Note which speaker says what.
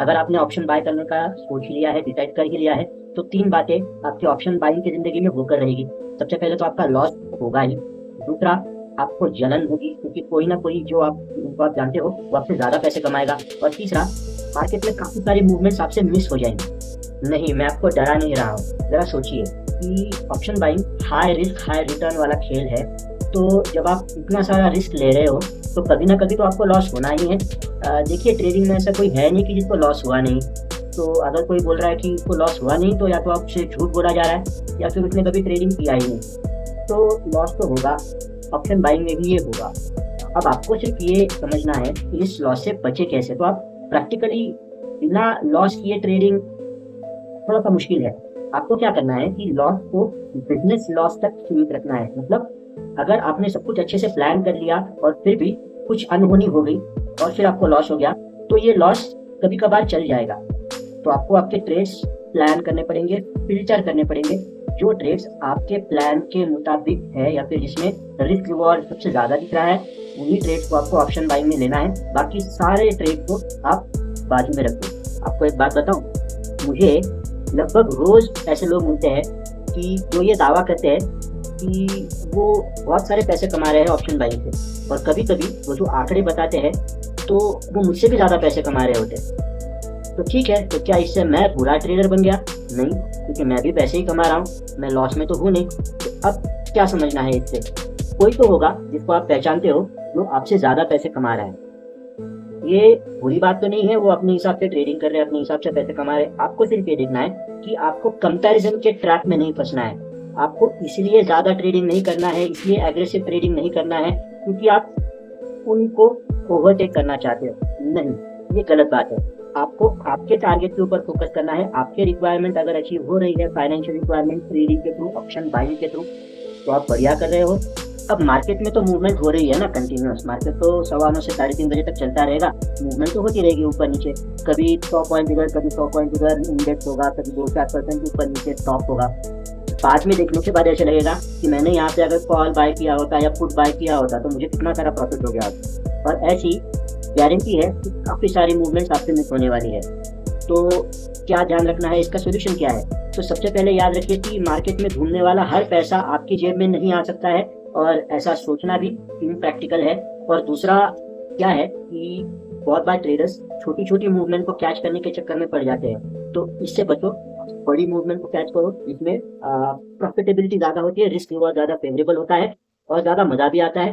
Speaker 1: अगर आपने option buy करने का सोच लिया है, डिसाइड कर ही लिया है, तो 3 बातें आपकी ऑप्शन बाइंग की ज़िंदगी में होकर रहेगी। सबसे पहले तो आपका लॉस होगा ही। दूसरा, आपको जलन होगी क्योंकि कोई ना कोई जो जिनको आप जानते हो वो आपसे ज़्यादा पैसे कमाएगा। और तीसरा, मार्केट में काफ़ी सारी मूवमेंट्स आपसे मिस हो जाएंगी। नहीं, मैं आपको डरा नहीं रहा हूँ। ज़रा सोचिए कि option buying high risk high return वाला खेल है। तो जब आप इतना सारा रिस्क ले रहे हो तो कभी ना कभी तो आपको लॉस होना ही है। देखिए, ट्रेडिंग में ऐसा कोई है नहीं कि जिसको लॉस हुआ नहीं। तो अगर कोई बोल रहा है कि उसको लॉस हुआ नहीं, तो या तो आपसे झूठ बोला जा रहा है या फिर उसने कभी ट्रेडिंग किया ही नहीं। तो लॉस तो होगा, ऑप्शन बाइंग में भी ये होगा। अब आपको सिर्फ ये समझना है कि इस लॉस से बचे कैसे। तो आप प्रैक्टिकली बिना लॉस किए ट्रेडिंग थोड़ा सा मुश्किल है। आपको क्या करना है कि लॉस को बिजनेस लॉस तक सीमित रखना है। मतलब अगर आपने सब कुछ अच्छे से प्लान कर लिया और फिर भी कुछ अनहोनी हो गई और फिर आपको लॉस हो गया, तो ये लॉस कभी कभार चल जाएगा। तो आपको आपके ट्रेड्स प्लान करने पड़ेंगे, फिल्टर करने पड़ेंगे। जो ट्रेड्स आपके प्लान के मुताबिक है या फिर जिसमें रिस्क रिवॉर्ड सबसे ज़्यादा दिख रहा है, उन्हीं ट्रेड्स को आपको ऑप्शन बाइंग में लेना है। बाकी सारे ट्रेड को आप बाजू में रखो। आपको एक बात बताऊं, मुझे लगभग रोज ऐसे लोग मिलते हैं कि जो ये दावा करते हैं कि वो बहुत सारे पैसे कमा रहे हैं ऑप्शन बाइंग से, और कभी कभी वो जो आंकड़े बताते हैं तो वो मुझसे भी ज़्यादा पैसे कमा रहे होते हैं। तो ठीक है, तो क्या इससे मैं बुरा ट्रेडर बन गया? नहीं, क्योंकि मैं भी पैसे ही कमा रहा हूँ, मैं लॉस में तो हूँ नहीं। तो अब क्या समझना है इससे? कोई तो होगा जिसको आप पहचानते हो जो आपसे ज़्यादा पैसे कमा रहा है। ये बुरी बात तो नहीं है, वो अपने हिसाब से ट्रेडिंग कर रहे हैं, अपने हिसाब से पैसे कमा रहे हैं। आपको सिर्फ ये देखना है कि आपको कंपैरिजन के ट्रैप में नहीं फंसना है। आपको इसलिए ज़्यादा ट्रेडिंग नहीं करना है, इसलिए एग्रेसिव ट्रेडिंग नहीं करना है क्योंकि आप उनको ओवरटेक करना चाहते हो। नहीं, ये गलत बात है। आपको आपके टारगेट के ऊपर फोकस करना है। आपके रिक्वायरमेंट अगर अचीव हो रही है, फाइनेंशियल रिक्वायरमेंट ट्रेडिंग के थ्रू, ऑप्शन बाइंग के थ्रू, तो आप बढ़िया कर रहे हो। अब मार्केट में तो मूवमेंट हो रही है ना कंटिन्यूस। मार्केट तो 9:15 से 3:30 बजे तक चलता रहेगा। मूवमेंट तो होती रहेगी ऊपर नीचे। कभी 100 पॉइंट इधर, कभी 100 पॉइंट उधर इंडेक्स होगा, कभी 2-4% ऊपर नीचे स्टॉप होगा। बाद में देखने के बाद ऐसा लगेगा कि मैंने यहाँ पे अगर कॉल बाय किया होता या पुट बाय किया होता तो मुझे कितना सारा प्रॉफिट हो गया होता। और ऐसी गारंटी है कि काफ़ी सारी मूवमेंट्स आपसे मिस होने वाली है। तो क्या ध्यान रखना है, इसका सोल्यूशन क्या है? तो सबसे पहले याद रखिए कि मार्केट में घूमने वाला हर पैसा आपकी जेब में नहीं आ सकता है, और ऐसा सोचना भी इम्प्रैक्टिकल है। और दूसरा क्या है कि बहुत बार ट्रेडर्स छोटी छोटी मूवमेंट को कैच करने के चक्कर में पड़ जाते हैं। तो इससे बचो, बड़ी मूवमेंट को कैच करो जिसमें प्रॉफिटेबिलिटी ज़्यादा होती है, रिस्क रिवॉर्ड ज़्यादा फेवरेबल होता है और ज़्यादा मज़ा भी आता है।